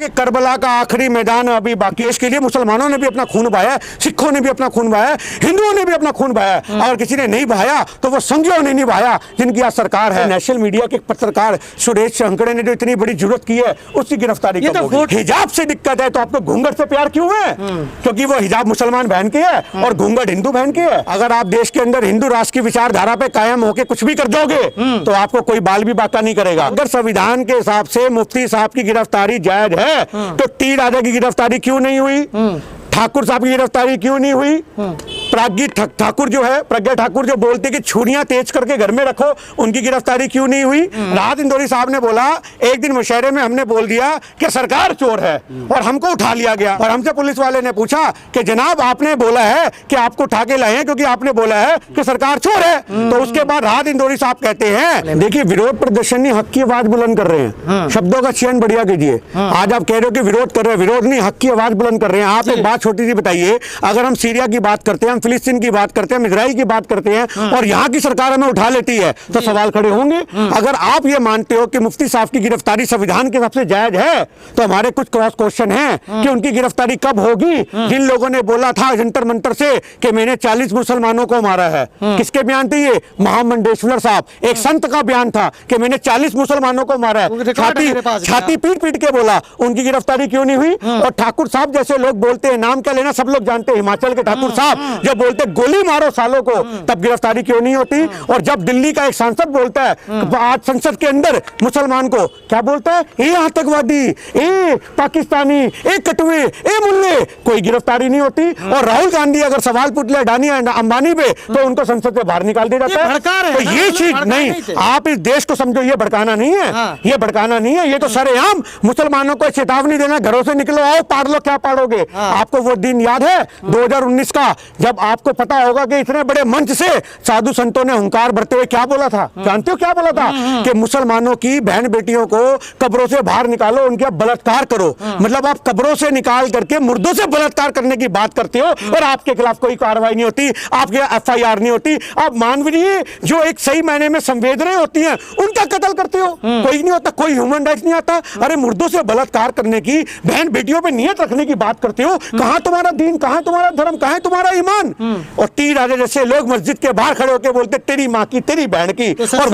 कि करबला का आखिरी मैदान अभी बाकी है। इसके लिए मुसलमानों ने भी अपना खून बहाया, सिखों ने भी अपना खून बहाया, हिंदुओं ने भी अपना खून बहाया। अगर किसी ने नहीं बहाया तो वो संघियों ने नहीं बहाया जिनकी आज सरकार है। नेशनल मीडिया के पत्रकार सुरेश शंकड़े ने जो इतनी बड़ी जरूरत की है उसकी गिरफ्तारी कब होगी? हिजाब से दिक्कत है तो आपको घूंघट से प्यार क्यों है? क्योंकि वो हिजाब मुसलमान बहन के है और घूंघट हिंदू बहन के है। अगर आप देश के अंदर हिंदू राष्ट्र की विचारधारा पे कायम होकर कुछ भी कर दोगे तो आपको कोई बाल भी बाका नहीं करेगा। अगर संविधान के हिसाब से मुफ्ती साहब की गिरफ्तारी जायज है तो टी राजा की गिरफ्तारी क्यों नहीं हुई? ठाकुर साहब की गिरफ्तारी क्यों नहीं हुई? प्राज्ञी ठाकुर जो है, प्रज्ञा ठाकुर जो बोलते कि छुरियां तेज करके घर में रखो, उनकी गिरफ्तारी क्यों नहीं हुई? राहत इंदौरी साहब ने बोला एक दिन मुशायरे में हमने बोल दिया कि सरकार चोर है और हमको उठा लिया गया और हमसे पुलिस वाले ने पूछा कि जनाब आपने बोला है कि आपको उठा के लाए हैं क्योंकि आपने बोला है कि सरकार चोर है। तो उसके बाद राहत इंदौरी साहब कहते हैं देखिए विरोध प्रदर्शनी हक की आवाज बुलंद कर रहे हैं, शब्दों का चयन बढ़िया कीजिए। आज आप कह रहे हो कि विरोध कर रहे हैं, विरोध नहीं हक की आवाज बुलंद कर रहे हैं। आप एक बात छोटी सी बताइए, अगर हम सीरिया की बात करते हैं, हम फिलिस्तीन की बात करते हैं, हम इजराइल की बात करते हैं और यहाँ की सरकार हमें उठा लेती है तो सवाल खड़े होंगे। अगर आप ये मानते हो कि मुफ्ती साहब की गिरफ्तारी संविधान के हिसाब से जायज है तो हमारे कुछ क्रॉस क्वेश्चन हैं कि उनकी गिरफ्तारी कब होगी? जिन लोगों ने बोला था जंतर मंतर से कि मैंने 40 मुसलमानों को मारा है, किसके बयान थे ये? महामंडेश्वर साहब, एक संत का बयान था कि मैंने 40 मुसलमानों को मारा है। छाती पीट पीट के बोला, उनकी गिरफ्तारी क्यों नहीं हुई? और ठाकुर साहब जैसे लोग बोलते हैं, नाम क्या लेना सब लोग जानते हैं, हिमाचल के ठाकुर साहब जब बोलते गोली मारो सालों को, तब गिरफ्तारी क्यों नहीं होती? और जब दिल्ली का एक सांसद बोलता है आज संसद के अंदर मुसलमान को क्या बोलता है? ए आतंकवादी, ए पाकिस्तानी, ए कटवे, ए मुल्ले, कोई गिरफ्तारी नहीं होती। और राहुल गांधी अगर सवाल पूछ ले अडानी अंबानी पे तो उनको संसद से बाहर निकाल दिया जाता है। तो ये चीज नहीं, आप इस देश को समझो, ये भड़काना नहीं है, ये भड़काना नहीं है, ये तो सरेआम मुसलमानों को चेतावनी देना, घरों से निकलो, आओ पाड़ लो, क्या पाड़ोगे? आपको वो दिन याद है 2019 का, जब आपको पता होगा कि इतने बड़े मंच से साधु संतों ने हुंकार भरते हुए क्या बोला था? जानते हो क्या बोला था? कि मुसलमानों की बहन बेटियों को कब्रों से बाहर निकालो, उनके बलात्कार करो। मतलब आप कब्रों से निकाल करके मुर्दों से बलात्कार करने की बात करते हो और आपके खिलाफ कोई कार्रवाई नहीं होती, आपके FIR नहीं होती। आप मानवीय जो एक सही मायने में संवेदनाएं होती हैं उनका कत्ल करते हो, कोई नहीं होता, कोई ह्यूमन राइट्स नहीं आता। अरे मुर्दों से बलात्कार करने की, बहन बेटियों पे नियत रखने की बात करते हो, कहां तुम्हारा दीन, कहां तुम्हारा धर्म, कहां तुम्हारा ईमान? और टी राजा जैसे लोग मस्जिद के बाहर खड़े होकर बोलते तेरी माँ की, तेरी बहन की, और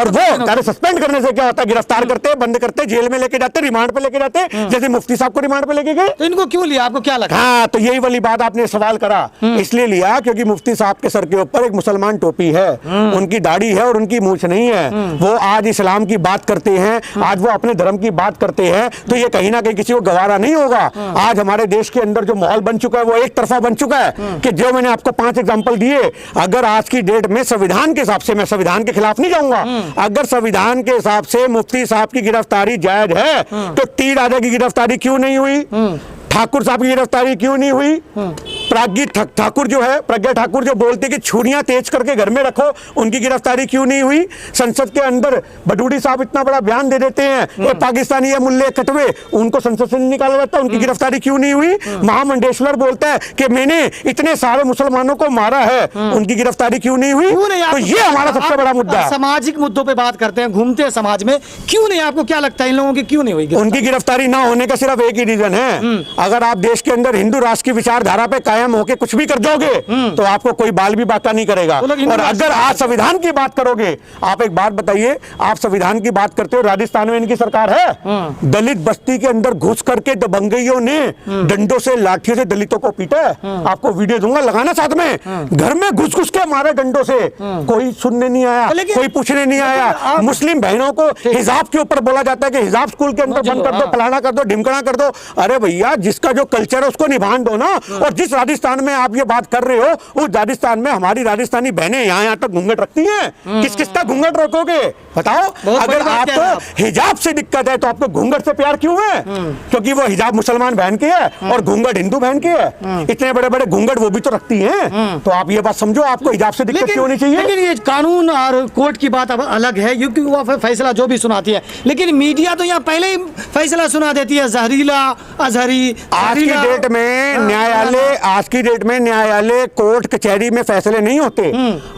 वो सस्पेंड करने से क्या होता? गिरफ्तार करते, बंद करते, जेल में लेके जाते, रिमांड पे लेके जाते, जैसे मुफ्ती साहब को रिमांड पे लेके गए। तो इनको क्यों लिया, आपको क्या लगा? हाँ, तो यही वाली बात आपने सवाल करा, इसलिए लिया क्योंकि मुफ्ती साहब के सर के ऊपर एक मुसलमान टोपी है, उनकी दाढ़ी है और उनकी मूछ नहीं है। वो आज इस्लाम की बात करते हैं, आज वो अपने धर्म की बात करते हैं, तो ये कहीं ना कहीं किसी को गवारा नहीं होगा। आज हमारे देश के अंदर जो माहौल बन चुका है वो एक तरफा बन चुका है कि जो मैंने आपको 5 एग्जांपल दिए, अगर आज की डेट में संविधान के हिसाब से, मैं संविधान के खिलाफ नहीं जाऊंगा, अगर संविधान के हिसाब से मुफ्ती साहब की गिरफ्तारी जायज है तो टी राजा की गिरफ्तारी क्यों नहीं हुई? ठाकुर साहब की गिरफ्तारी क्यों नहीं हुई? प्राज्ञी ठाकुर जो है, प्रज्ञा ठाकुर जो बोलते कि छुरियां तेज करके घर में रखो, उनकी गिरफ्तारी क्यों नहीं हुई? संसद के अंदर बटूडी साहब इतना बड़ा बयान दे देते हैं, ये पाकिस्तानी है मुल्ले कटवे, उनको संसद से नहीं निकाला जाता, उनकी गिरफ्तारी क्यों नहीं हुई? महामंडेश्वर बोलता है कि मैंने इतने सारे मुसलमानों को मारा है, उनकी गिरफ्तारी क्यों नहीं हुई? तो ये हमारा सबसे बड़ा मुद्दा है। सामाजिक मुद्दों पर बात करते हैं, घूमते हैं समाज में, क्यों नहीं? आपको क्या लगता है इन लोगों की क्यों नहीं हुई? उनकी गिरफ्तारी ना होने का सिर्फ एक ही रीजन है, अगर आप देश के अंदर हिंदू राष्ट्र की विचारधारा पे कायम होकर कुछ भी कर दोगे तो आपको कोई बाल भी बाका नहीं करेगा। और अगर आज संविधान की बात करोगे, आप एक बात बताइए, आप संविधान की बात करते हो, राजस्थान में इनकी सरकार है, दलित बस्ती के अंदर घुस करके दबंगइयों ने डंडों से, लाठियों से दलितों को पीटा है। आपको वीडियो दूंगा, लगाना साथ में, घर में घुस घुस के मारे डंडों से, कोई सुनने नहीं आया, कोई पूछने नहीं आया। मुस्लिम बहनों को हिजाब के ऊपर बोला जाता है कि हिजाब स्कूल के अंदर बंद कर दो, फलाना कर दो, ढिमकना कर दो। अरे भैया, जिसका जो कल्चर है उसको निभान दो ना। और जिस राजस्थान में आप ये बात कर रहे हो, उस राजस्थान में हमारी राजस्थानी बहनें यहाँ तक घूंघट रखती हैं। किस किस का घूंघट रोकोगे बताओ? अगर आपको हिजाब से दिक्कत है तो आपको घूंघट से प्यार क्यों है? क्योंकि वो हिजाब मुसलमान बहन के है और घूंघट हिंदू बहन के है। इतने बड़े बड़े घूंघट वो भी तो रखती हैं। तो आप ये बात समझो, आपको हिजाब से दिक्कत क्यों नहीं चाहिए? लेकिन ये कानून और कोर्ट की बात अब अलग है, क्योंकि वो फैसला जो भी सुनाती है, लेकिन मीडिया तो यहाँ पहले ही फैसला सुना देती है, जहरीला, अजहरी। आज की डेट में न्यायालय आज की डेट में न्यायालय, कोर्ट, कचहरी में फैसले नहीं होते।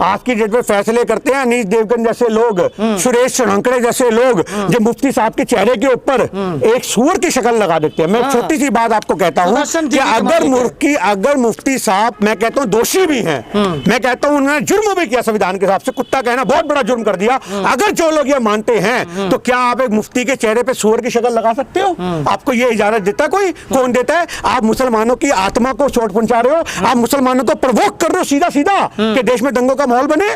आज की डेट में फैसले करते हैं अनीश देवगन जैसे लोग, सुरेश शंकड़े जैसे लोग, जो मुफ्ती साहब के चेहरे के ऊपर एक सूअर की शक्ल लगा देते हैं। मैं छोटी सी बात आपको कहता हूं कि अगर मुफ्ती साहब, मैं कहता हूं दोषी भी हैं, मैं कहता हूं उन्होंने जुर्म भी किया, संविधान के हिसाब से कुत्ता कहना बहुत बड़ा जुर्म कर दिया, अगर जो लोग ये मानते हैं तो क्या आप एक मुफ्ती के चेहरे पे सूअर की शक्ल लगा सकते हो? आपको ये इजाजत देता कोई? कौन देता है? आप मुसलमानों की आत्मा को चोट पहुंचा रहे हो, आप मुसलमानों को प्रवोक कर रहे हो सीधा सीधा कि देश में दंगों का माहौल बने।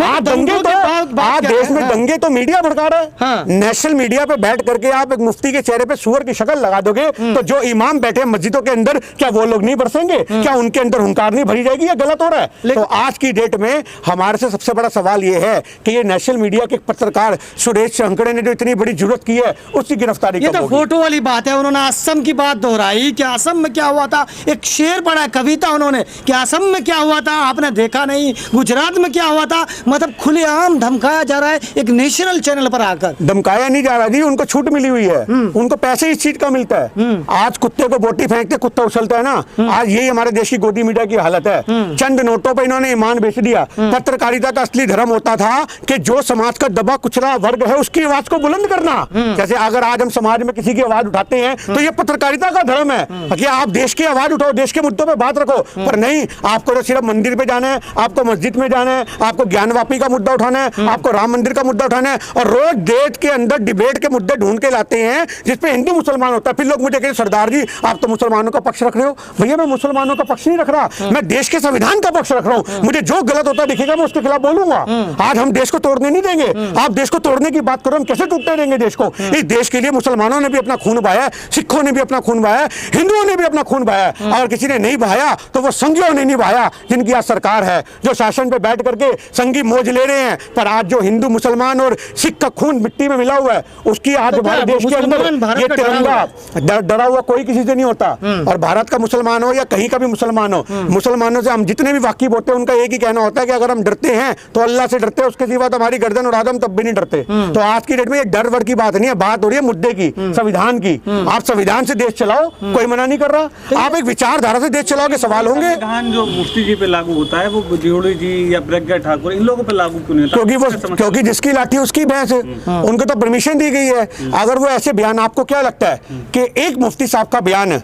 आज देश में दंगे तो मीडिया भड़का रहा है। नेशनल मीडिया पे बैठ करके आप एक मुफ्ती के चेहरे पे सूअर की शक्ल लगा दोगे तो जो इमाम बैठे मस्जिदों के अंदर, क्या वो लोग नहीं बरसेंगे? क्या उनके अंदर हुंकार नहीं भरी जाएगी? ये गलत हो रहा है। तो आज की डेट में हमारे से सबसे बड़ा सवाल ये है कि ये नेशनल मीडिया के पत्रकार सुरेश शंकड़े ने जो इतनी बड़ी जरूरत की है उसकी गिरफ्तारी ये तो फोटो वाली बात है। उन्होंने असम की बात दोहराई कि असम में क्या हुआ था, एक शेर पढ़ा, कविता उन्होंने कि असम में क्या हुआ था आपने देखा नहीं, गुजरात में क्या हुआ था। मतलब खुलेआम धमकाया जा रहा है एक नेशनल चैनल पर आकर। धमकाया नहीं जा रहा जी, उनको छूट मिली हुई है, उनको पैसे इस चीज का मिलता है। आज कुत्ते को बोटी फेंकते कुत्ता उछलता है ना, आज यही हमारे देश की गोदी मीडिया की हालत है। चंद नोटों पर इन्होंने ईमान बेच दिया। पत्रकारिता का असली धर्म होता था कि जो समाज का दबा कुचला वर्ग है उसकी आवाज को बुलंद करना। जैसे अगर आज हम समाज में किसी की आवाज उठाते हैं तो ये पत्रकारिता का धर्म है कि आप देश की आवाज उठाओ, देश के मुद्दों पे बात रखो। पर नहीं, आपको तो सिर्फ मंदिर पे जाना है, आपको मस्जिद में जाना है, आपको ज्ञानवापी का मुद्दा उठाना है, आपको राम मंदिर का मुद्दा उठाना है, और रोज देश के अंदर डिबेट के मुद्दे ढूंढ के लाते हैं जिसपे हिंदू मुसलमान होता है। फिर लोग मुझे कहते सरदार जी आप तो मुसलमानों का पक्ष रख रहे हो। भैया मैं मुसलमानों का पक्ष नहीं रख रहा, मैं देश के संविधान का पक्ष रख रहा हूं। मुझे जो गलत होता दिखेगा मैं उसके खिलाफ बोलूंगा। आज हम देश को तोड़ने नहीं देंगे। आप देश को तोड़ने की बात करो, हम कैसे टूटने देंगे देश को? इस देश के लिए मुसलमानों ने भी अपना खून बहाया, सिखों ने भी अपना खून बहाया, हिंदुओं ने भी अपना खून बहाया। अगर किसी ने नहीं बहाया तो वो संघियों ने नहीं बहाया जिनकी आज सरकार है, जो शासन पे बैठ करके संघी मौज ले रहे हैं। पर आज जो हिंदू मुसलमान और सिख का खून मिट्टी में मिला हुआ है उसकी आज हमारे देश के अंदर ये तिरंगा डरा हुआ कोई किसी से नहीं होता। और भारत का मुसलमान हो या कहीं का भी मुसलमान हो, मुसलमानों से हम जितने भी वाकिफ होते हैं उनका एक ही कहना होता है कि अगर हम डरते हैं तो अल्लाह से डरते हैं, उसके सिवा तो हमारी गर्दन उड़ा दो हम तब भी नहीं डरते। तो आज की डेट में ये डर वर की बात नहीं है, बात हो रही है मुद्दे की, संविधान की। आप संविधान से देश चलाओ, कोई मना नहीं कर रहा। आप एक विचारधारा से देश चलाओगे, सवाल होंगे। संविधान जो मुफ्ती जी पे लागू होता है वो जोड़ी जी या प्रज्ञा ठाकुर इन लोगों पे लागू क्यों नहीं होता? क्योंकि जिसकी लाठी उसकी भैंस है, उनको तो परमिशन दी गई है। अगर वो ऐसे बयान, आपको क्या लगता है कि एक मुफ्ती साहब का बयान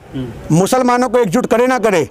मुसलमानों को एकजुट करे ना करे,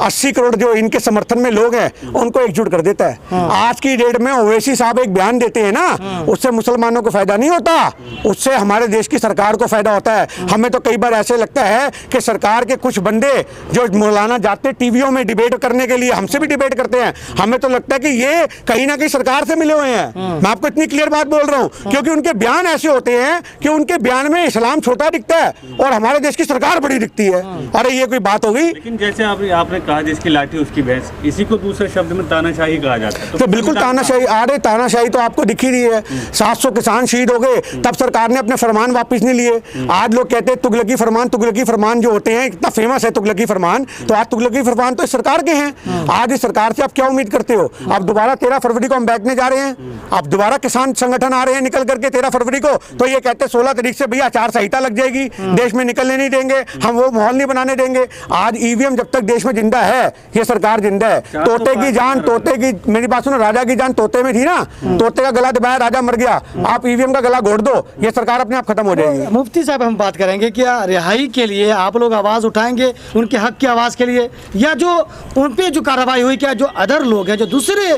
80 करोड़ जो इनके समर्थन में लोग हैं उनको एकजुट कर देता है। आज की डेट में ओवैसी साहब एक बयान देते हैं ना, उससे मुसलमानों को फायदा नहीं होता, उससे हमारे देश की सरकार को फायदा होता है। हमें तो कई बार ऐसे लगता है कि सरकार के कुछ बंदे जो मौलाना जाते टीवियों में डिबेट करने के लिए, हमसे भी डिबेट करते हैं, हमें तो लगता है कि ये कहीं ना कहीं सरकार से मिले हुए हैं। मैं आपको इतनी क्लियर बात बोल रहा हूं क्योंकि उनके बयान ऐसे होते हैं कि उनके बयान में इस्लाम छोटा दिखता है और हमारे देश की सरकार बड़ी दिखती है। अरे ये कोई बात हो गई? लेकिन जैसे आपने कहा जिसकी लाठी उसकी भैंस, इसी को दूसरे शब्द में तानाशाही कहा जाता है। तो बिल्कुल तानाशाही। अरे तानाशाही तो आपको दिख ही रही है। 700 किसान शहीद हो गए, तब सरकार ने अपने फरमान वापस नहीं लिए। आज लोग कहते हैं तुगलकी फरमान जो होते हैं, इतना फेमस है तुगलकी फरमान, तो आज तुगलकी फरमान तो इस सरकार के हैं। आज इस सरकार से आप क्या उम्मीद करते हो? आप दोबारा 13 फरवरी को हम बैठने जा रहे हैं, आप दोबारा किसान संगठन आ रहे हैं निकल करके 13 फरवरी को, तो ये कहते हैं 16 तारीख से भैया आचार संहिता लग जाएगी, देश में निकलने नहीं देंगे, हम वो माहौल नहीं बनाने देंगे। आज ईवीएम जब तक देश में जिंदा है, ये सरकार जिंदा है। तोते की जान, तोते की, मेरी बात सुनो, राजा की जान तोते में थी ना, तोते का गला दबाया राजा मर गया। आप ईवीएम का गला घोट दो, ये सरकार अपने आप खत्म हो जाएगी। मुफ्ती साहब हम बात करेंगे, क्या रिहाई के लिए आप लोग आवाज उठाएंगे उनके हक की आवाज के लिए, या जो उन पे जो कार्रवाई हुई, क्या जो अदर लोग हैं, जो दूसरे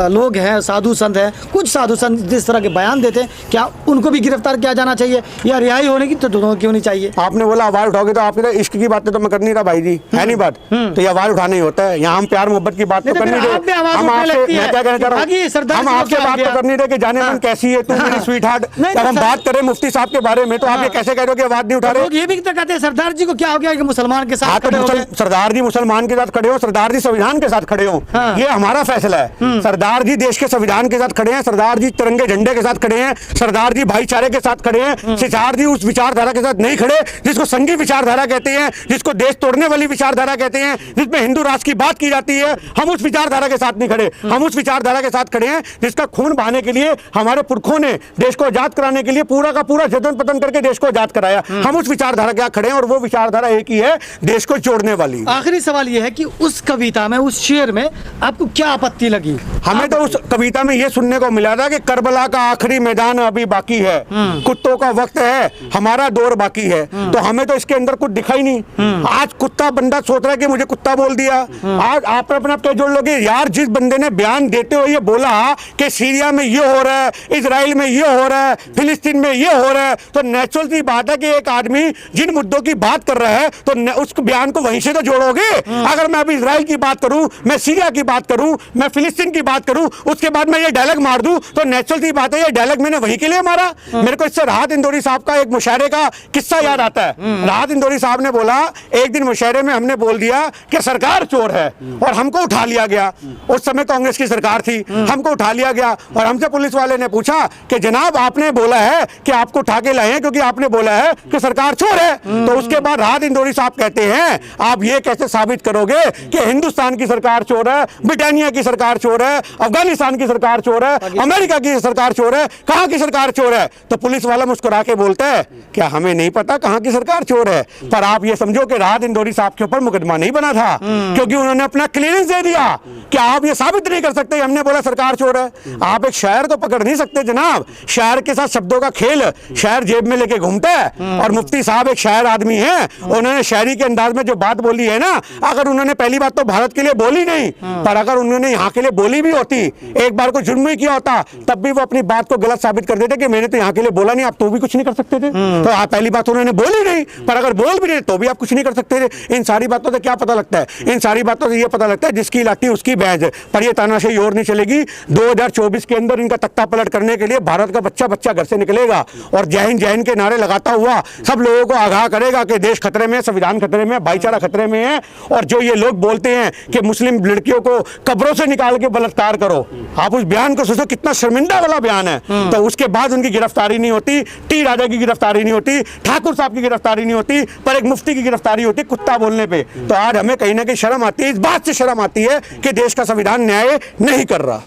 लोग हैं, साधु संत हैं, कुछ साधु संत जिस तरह के बयान देते हैं, क्या उनको भी गिरफ्तार किया जाना चाहिए या रिहाई होने की तो दोनों क्यों नहीं चाहिए? आपने बोला आवाज उठाओगे, तो आपके तो इश्क की बातें तो मैं कर नहीं रहा भाई जी, है नहीं बात? तो ये आवाज उठाना ही होता है। यहाँ हम प्यार मोहब्बत की बात तो कर नहीं रहे। हम आपसे, मैं क्या कहना चाह रहा हूँ, हम आपसे बात तो कर नहीं रहे कि जाने मन कैसी है तू मेरी स्वीट हार्ट। जब हम बात करें मुफ्ती साहब के बारे में तो आप ये कैसे कह रहे हो कि आवाज नहीं उठा रहे? ये भी तो कहते हैं सरदार जी को क्या हो गया कि मुसलमान के साथ खड़े हो गए। सरदार जी मुसलमान के साथ खड़े हो, सरदार जी संविधान के साथ खड़े हो, ये हमारा फैसला है। सरदार जी देश के संविधान के साथ खड़े हैं, सरदार जी तिरंगे झंडे के साथ खड़े हैं, सरदार जी भाईचारे के साथ खड़े हैं। सरदार जी उस विचारधारा के साथ नहीं खड़े जिसको संघी विचारधारा कहते हैं, जिसको देश तोड़ने वाली विचारधारा कहते हैं, जिसमें हिंदू राष्ट्र की बात की जाती है। हम उस विचारधारा के साथ नहीं खड़े, हम उस विचारधारा के साथ खड़े हैं जिसका खून बहाने के लिए हमारे पुरखों ने देश को आजाद कराने के लिए पूरा का पूरा जदन पतन करके देश को आजाद कराया। हम उस विचारधारा के खड़े हैं और वो विचारधारा एक ही है, देश को जोड़ने वाली। वाली। आखिरी सवाल ये है कि उस कविता में, उस शेर में आपको क्या आपत्ति लगी? हमें तो उस कविता में ये सुनने को मिला था कि करबला का आखिरी मैदान अभी बाकी है, कुत्तों का वक्त है, हमारा दौर बाकी है। तो हमें तो इसके अंदर कुछ दिखा ही नहीं। आज कुत्ता बंदा सोच रहा है कि मुझे कुत्ता बोल दिया। आज आप अपना क्या जोड़ लोगे यार? जिस बंदे ने बयान देते हुए ये बोला कि सीरिया में ये हो रहा है, इजराइल में ये हो रहा है, फिलिस्तीन में ये हो रहा है, तो नेचुरल सी बात है कि एक आदमी जिन मुद्दों की बात कर रहा है तो उस बयान को वहीं से तो जोड़ोगे। अगर मैं अभी इजराइल की बात करूं, मैं सीरिया की बात करूं, मैं फिलिस्तीन की बात करूं, उसके बाद मैं ये डायलॉग मार दूं, तो नेचुरल सी बात है ये डायलॉग मैंने वहीं के लिए मारा। मेरे को इससे राहत इंदौरी साहब का एक मुशायरे का किस्सा याद आता है। राहत इंदौरी साहब ने बोला, एक दिन मुशायरे में हमने बोल दिया कि सरकार चोर है और हमको उठा लिया गया। उस समय कांग्रेस की सरकार थी, हमको उठा लिया गया और हमसे पुलिस वाले ने पूछा कि जनाब आपने बोला है कि आपको उठा के लाए हैं क्योंकि आपने बोला है कि सरकार चोर है। तो उसके बाद राहत इंदौरी साहब कहते हैं आप ये कैसे साबित करोगे कि हिंदुस्तान की सरकार चोर है, ब्रिटानिया की सरकार चोर है, अफगानिस्तान की सरकार चोर है, अमेरिका की सरकार चोर है, कहां की सरकार चोर है? तो पुलिस वाला मुस्कुरा के बोलता है क्या हमें नहीं पता कहां की सरकार चोर है, पर आप ये समझो कि राहत इंदौरी साहब के ऊपर मुकदमा नहीं बना था क्योंकि उन्होंने अपना क्लियरेंस दे दिया कि आप ये साबित नहीं कर सकते हमने बोला सरकार चोर है। आप एक शायर को पकड़ नहीं सकते जनाब। शायर के साथ शब्दों का खेल, शायर जेब में लेके घूमता है और मुफ्ती साहब एक शायर आदमी है, उन्होंने शायरी के अंदाज में जो बात बोली है ना, अगर उन्होंने पहली बात तो भारत के लिए बोली नहीं, पर अगर उन्होंने यहाँ के लिए बोली भी होती, एक बार को जुर्म ही किया होता, तब भी वो अपनी बात को गलत साबित कर देते कि मैंने तो यहाँ के लिए बोला नहीं, आप तो भी कुछ नहीं कर सकते थे। तो आप पहली बात उन्होंने बोली नहीं, पर अगर बोल भी नहीं तो भी आप कुछ नहीं कर सकते थे। इन सारी बातों से क्या पता लगता है? इन सारी बातों से ये पता लगता है जिसकी लाठी उसकी भैंस। पर ये तानाशाही और नहीं चलेगी। 2024 के अंदर इनका तख्ता पलट करने के लिए भारत का बच्चा बच्चा घर से निकलेगा और जय हिंद के नारे लगाता हुआ सब लोगों को आगाह करेगा कि देश खतरे में, संविधान खतरे में, भाईचारा खतरे में है। और जो ये लोग बोलते हैं कि मुस्लिम लड़कियों को कब्रों से निकाल के बलात्कार करो, आप उस बयान को सोचो कितना शर्मिंदा वाला बयान है। तो उसके बाद उनकी गिरफ्तारी नहीं होती, टी राजा की गिरफ्तारी नहीं होती, ठाकुर साहब की गिरफ्तारी नहीं होती, पर एक मुफ्ती की गिरफ्तारी होती कुत्ता बोलने पे। तो आज हमें कहीं ना कहीं शर्म आती है, इस बात से शर्म आती है कि देश का संविधान न्याय नहीं कर रहा।